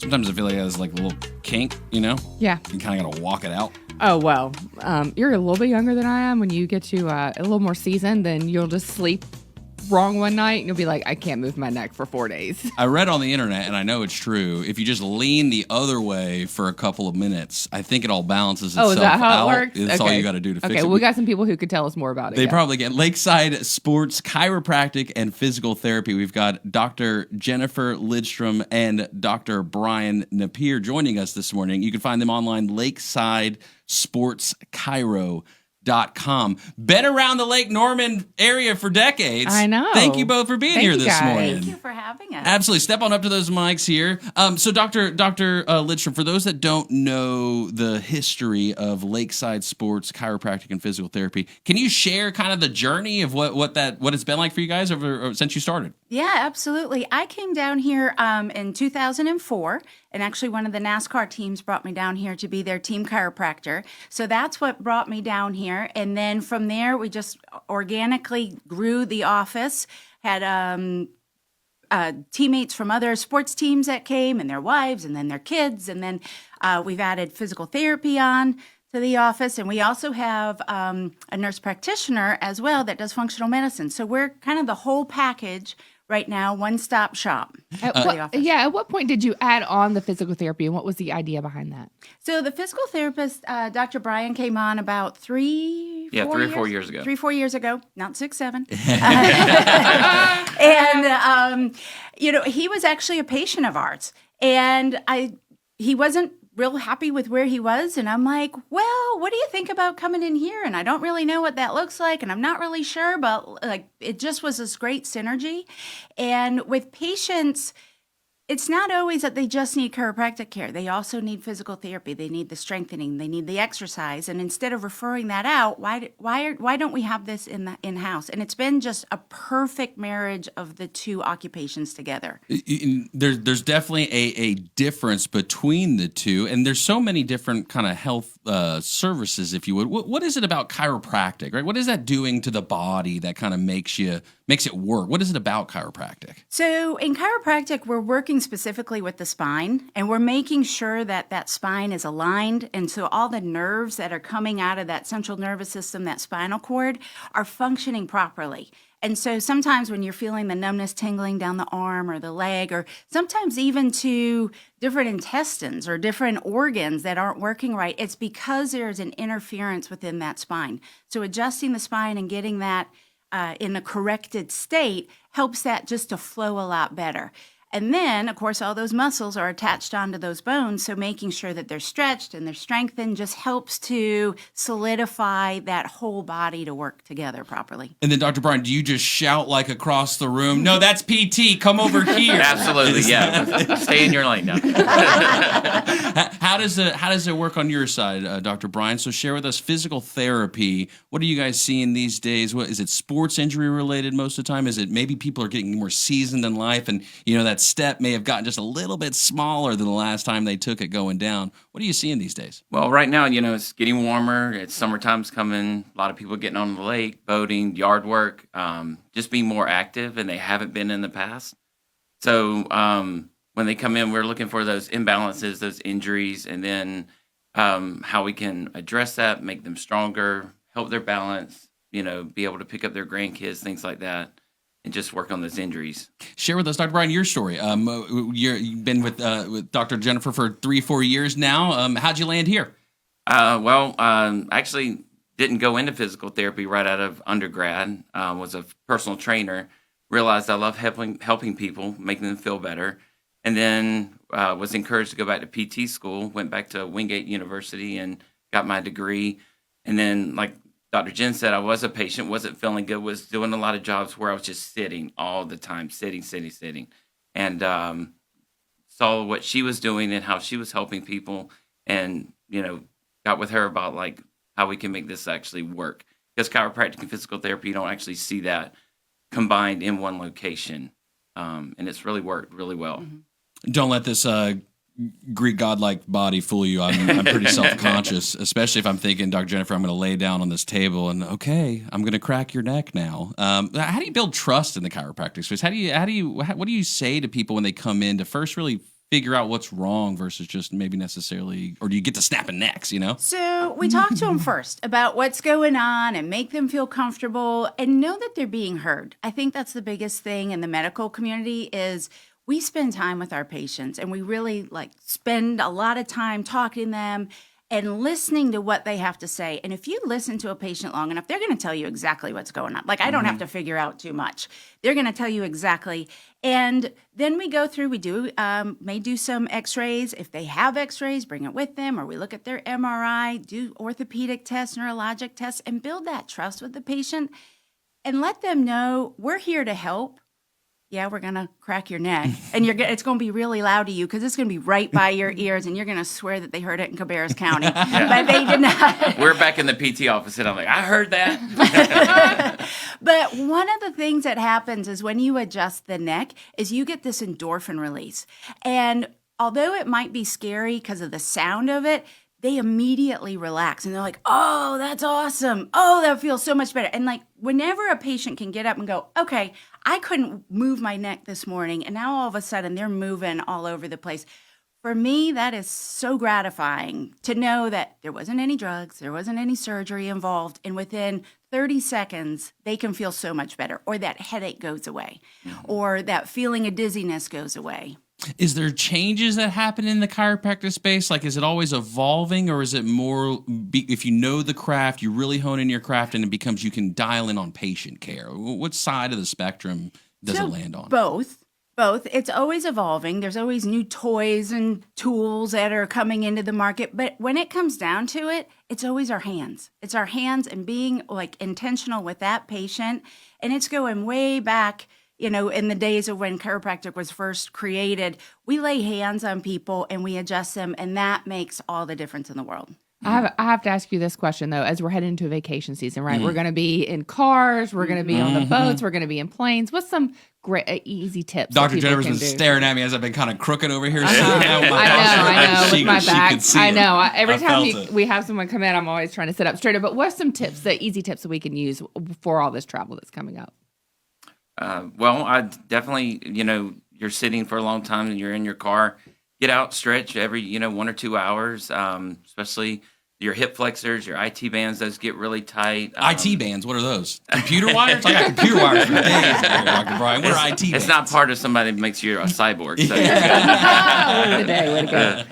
Sometimes I feel like it has like a little kink, you know? Yeah. You kind of got to walk it out. Oh, well, you're a little bit younger than I am. When you get to a little more seasoned, then you'll just sleep wrong one night and you'll be like, I can't move my neck for 4 days. I read on the internet, and I know it's true, if you just lean the other way for a couple of minutes, I think it all balances itself out. Oh, is that how it works? That's all you got to do to fix it. Okay, well, we got some people who could tell us more about it. They probably get Lakeside Sports Chiropractic and Physical Therapy. We've got Dr. Jennifer Lidstrom and Dr. Brian Nappier joining us this morning. You can find them online, lakesidesportschiro.com. Been around the Lake Norman area for decades. I know. Thank you both for being here this morning. Thank you for having us. Absolutely. Step on up to those mics here. So Dr. Lidstrom, for those that don't know the history of Lakeside Sports Chiropractic and Physical Therapy, can you share kind of the journey of what it's been like for you guys since you started? Yeah, absolutely. I came down here in 2004, and actually one of the NASCAR teams brought me down here to be their team chiropractor. So that's what brought me down here. And then from there, we just organically grew the office, had teammates from other sports teams that came and their wives and then their kids. And then we've added physical therapy on to the office. And we also have a nurse practitioner as well that does functional medicine. So we're kind of the whole package right now, one-stop shop. At what point did you add on the physical therapy, and what was the idea behind that? So the physical therapist, Dr. Brian, came on about 3 or 4 years ago. 3 or 4 years ago, not 6, 7. And, he was actually a patient of ours. And he wasn't real happy with where he was. And I'm like, well, what do you think about coming in here? And I don't really know what that looks like. And I'm not really sure, but like, it just was this great synergy. And with patients, it's not always that they just need chiropractic care. They also need physical therapy. They need the strengthening. They need the exercise. And instead of referring that out, why don't we have this in-house? And it's been just a perfect marriage of the two occupations together. There's definitely a difference between the two, and there's so many different kind of health services, if you would. What is it about chiropractic, right? What is that doing to the body that kind of makes it work? What is it about chiropractic? So in chiropractic, we're working specifically with the spine, and we're making sure that that spine is aligned. And so all the nerves that are coming out of that central nervous system, that spinal cord, are functioning properly. And so sometimes when you're feeling the numbness tingling down the arm or the leg, or sometimes even to different intestines or different organs that aren't working right, it's because there's an interference within that spine. So adjusting the spine and getting that in a corrected state helps that just to flow a lot better. And then, of course, all those muscles are attached onto those bones, so making sure that they're stretched and they're strengthened just helps to solidify that whole body to work together properly. And then, Dr. Brian, do you just shout like across the room, no, that's PT, come over here? Absolutely, yeah. Stay in your lane now. How does it work on your side, Dr. Brian? So share with us physical therapy. What are you guys seeing these days? What is it, sports injury related most of the time? Is it maybe people are getting more seasoned in life and, that step may have gotten just a little bit smaller than the last time they took it going down? What are you seeing these days? Well, right now, it's getting warmer. It's summertime's coming. A lot of people getting on the lake, boating, yard work, just being more active, and they haven't been in the past. So when they come in, we're looking for those imbalances, those injuries, and then how we can address that, make them stronger, help their balance, be able to pick up their grandkids, things like that, and just work on those injuries. Share with us, Dr. Brian, your story. You've been with Dr. Jennifer for 3-4 years now. How'd you land here? Actually didn't go into physical therapy right out of undergrad. Was a personal trainer. Realized I love helping people, making them feel better. And then was encouraged to go back to PT school. Went back to Wingate University and got my degree. And then, like Dr. Jen said, I was a patient, wasn't feeling good, was doing a lot of jobs where I was just sitting all the time, sitting. And saw what she was doing and how she was helping people, and, got with her about, like, how we can make this actually work. Because chiropractic and physical therapy, you don't actually see that combined in one location. And it's really worked really well. Mm-hmm. Don't let this Greek godlike body fool you. I'm pretty self-conscious, especially if I'm thinking, Dr. Jennifer, I'm going to lay down on this table and okay, I'm going to crack your neck now. How do you build trust in the chiropractic space? What do you say to people when they come in to first really figure out what's wrong versus just maybe necessarily, or do you get to snapping necks, you know? So we talk to them first about what's going on and make them feel comfortable and know that they're being heard. I think that's the biggest thing in the medical community is we spend time with our patients and we really spend a lot of time talking to them and listening to what they have to say. And if you listen to a patient long enough, they're going to tell you exactly what's going on. I don't have to figure out too much. They're going to tell you exactly. And then we go through, may do some x-rays. If they have x-rays, bring it with them, or we look at their MRI, do orthopedic tests, neurologic tests, and build that trust with the patient and let them know we're here to help. Yeah, we're going to crack your neck, and it's going to be really loud to you because it's going to be right by your ears, and you're going to swear that they heard it in Cabarrus County, but they did not. We're back in the PT office, and I'm like, I heard that. But one of the things that happens is when you adjust the neck is you get this endorphin release. And although it might be scary because of the sound of it, they immediately relax and they're like, oh, that's awesome. Oh, that feels so much better. And whenever a patient can get up and go, okay, I couldn't move my neck this morning, and now all of a sudden they're moving all over the place. For me, that is so gratifying to know that there wasn't any drugs, there wasn't any surgery involved, and within 30 seconds, they can feel so much better, or that headache goes away, or that feeling of dizziness goes away. Is there changes that happen in the chiropractic space? Is it always evolving, or is it more, if you know the craft, you really hone in your craft, and it becomes you can dial in on patient care? What side of the spectrum does it land on? Both. It's always evolving. There's always new toys and tools that are coming into the market. But when it comes down to it, it's always our hands. It's our hands and being intentional with that patient. And it's going way back, in the days of when chiropractic was first created. We lay hands on people and we adjust them. And that makes all the difference in the world. I have to ask you this question, though, as we're heading into vacation season, right? We're going to be in cars. We're going to be on the boats. We're going to be in planes. What's some great, easy tips? Dr. Jennifer's been staring at me as I've been kind of crooked over here. I know, with my back. I know. Every time it. we have someone come in, I'm always trying to sit up straighter. But what's some tips, the easy tips that we can use for all this travel that's coming up? Well, I definitely, you're sitting for a long time and you're in your car. Get out, stretch every, 1 or 2 hours, especially your hip flexors, your IT bands, those get really tight. IT bands, what are those? Computer wires? I got computer wires for days, Dr. Brian. What are IT bands? It's not part of somebody that makes you a cyborg. So Way to go.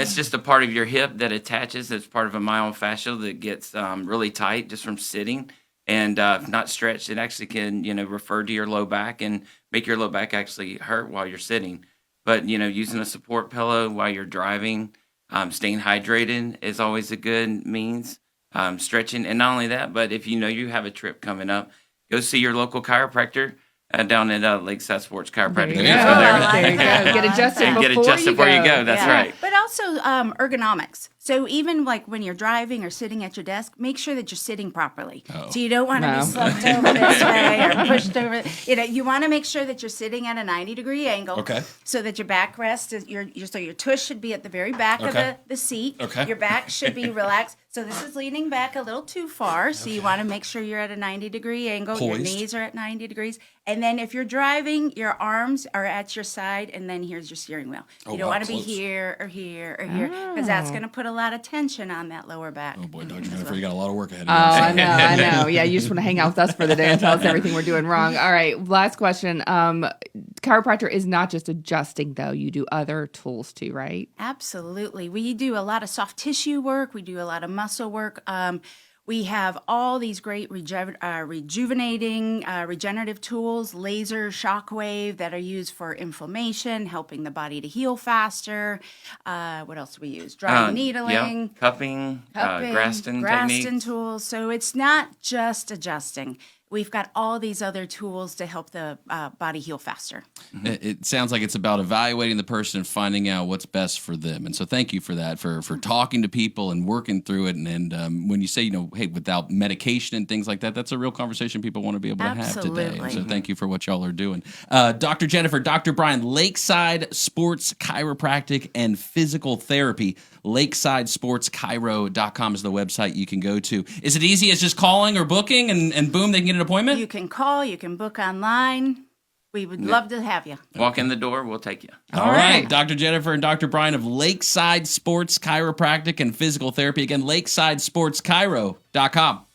it's just a part of your hip that attaches. It's part of a myofascial that gets really tight just from sitting. And if not stretched, it actually can, refer to your low back and make your low back actually hurt while you're sitting. But, using a support pillow while you're driving, staying hydrated is always a good means. Stretching, and not only that, but if you have a trip coming up, go see your local chiropractor down at Lakeside Sports Chiropractic. There you go. Get adjusted before you go. That's right. But also ergonomics. So even when you're driving or sitting at your desk, make sure that you're sitting properly. Oh. So you don't want to be slumped over this way or pushed over. You want to make sure that you're sitting at a 90-degree angle. Okay. So that your back so your tush should be at the very back of the seat. Okay. Your back should be relaxed. So this is leaning back a little too far. So you want to make sure you're at a 90-degree angle. Poised. Your knees are at 90 degrees. And then if you're driving, your arms are at your side, and then here's your steering wheel. You don't want to be here or here or here, because that's going to put a lot of tension on that lower back. Oh, boy, Dr. Jennifer, you got a lot of work ahead of you. I know. Yeah, you just want to hang out with us for the day and tell us everything we're doing wrong. All right, last question. Chiropractor is not just adjusting, though. You do other tools, too, right? Absolutely. We do a lot of soft tissue work. We do a lot of muscle work. We have all these great rejuvenating, regenerative tools, laser, shockwave that are used for inflammation, helping the body to heal faster. What else do we use? Dry needling. Cupping, Graston techniques. Tools. So it's not just adjusting. We've got all these other tools to help the body heal faster. It sounds like it's about evaluating the person and finding out what's best for them. And so thank you for that, for talking to people and working through it. And when you say, hey, without medication and things like that, that's a real conversation people want to be able to have today. And so thank you for what y'all are doing. Dr. Jennifer, Dr. Brian, Lakeside Sports Chiropractic and Physical Therapy. LakesideSportsChiro.com is the website you can go to. Is it easy as just calling or booking and boom, they can get an appointment? You can call, you can book online. We would love to have you. Walk in the door, we'll take you. All right. Dr. Jennifer and Dr. Brian of Lakeside Sports Chiropractic and Physical Therapy. Again, lakesidesportschiro.com.